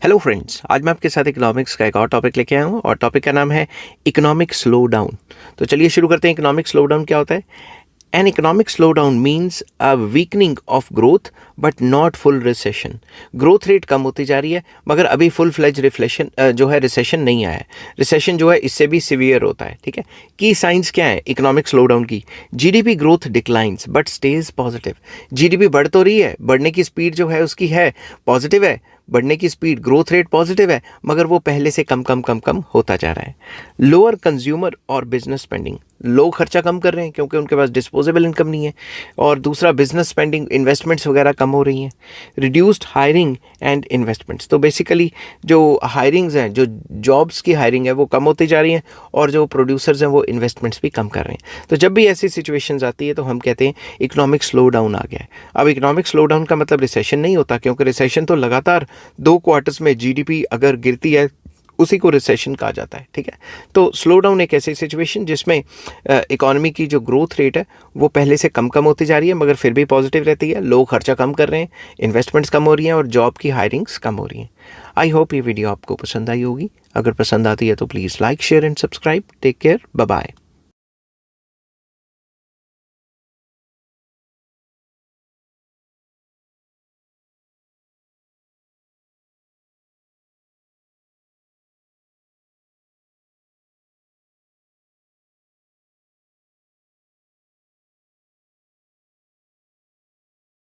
Hello friends, आज मैं आपके साथ इकोनॉमिक्स का एक और टॉपिक लेके आया हूँ और टॉपिक का नाम है इकोनॉमिक स्लो डाउन। तो चलिए शुरू करते हैं। इकोनॉमिक स्लो डाउन क्या होता है? An economic slowdown means a weakening of growth but not full recession. Growth rate कम होती जा रही है मगर अभी फुल फ्लेज रिफ्लेशन जो है रिसेशन नहीं आया है। रिसेशन जो है इससे भी सिवियर होता है। ठीक है, की साइंस क्या है इकोनॉमिक स्लो डाउन की? GDP growth declines but stage positive. GDP बढ़ तो रही है, बढ़ने की स्पीड जो है उसकी है पॉजिटिव है, बढ़ने की स्पीड ग्रोथ रेट पॉजिटिव है, मगर वो पहले से कम कम कम कम होता जा रहा है। लोअर कंज्यूमर और बिजनेस स्पेंडिंग, लोग खर्चा कम कर रहे हैं क्योंकि उनके पास डिस्पोजेबल इनकम नहीं है। और दूसरा बिजनेस स्पेंडिंग, इन्वेस्टमेंट्स वगैरह कम हो रही हैं। रिड्यूस्ड हायरिंग एंड इन्वेस्टमेंट्स, तो बेसिकली जो हायरिंग्स हैं, जो जॉब्स की हायरिंग है वो कम होती जा रही हैं और जो प्रोड्यूसर्स हैं वो इन्वेस्टमेंट्स भी कम कर रहे हैं। तो जब भी ऐसी सिचुएशंस आती है तो हम कहते हैं इकोनॉमिक स्लो डाउन आ गया है। अब इकोनॉमिक स्लो डाउन का मतलब रिसेशन नहीं होता, क्योंकि रिसेशन तो लगातार 2 क्वार्टर्स में जीडीपी अगर गिरती है उसी को रिसेशन कहा जाता है। ठीक है, तो स्लो डाउन एक ऐसी सिचुएशन जिसमें इकोनॉमी की जो ग्रोथ रेट है वो पहले से कम कम होती जा रही है मगर फिर भी पॉजिटिव रहती है। लोग खर्चा कम कर रहे हैं, इन्वेस्टमेंट्स कम हो रही हैं और जॉब की हायरिंग्स कम हो रही हैं। आई होप ये वीडियो आपको पसंद आई होगी। अगर पसंद आती है तो please like, share and subscribe. Take care, bye bye.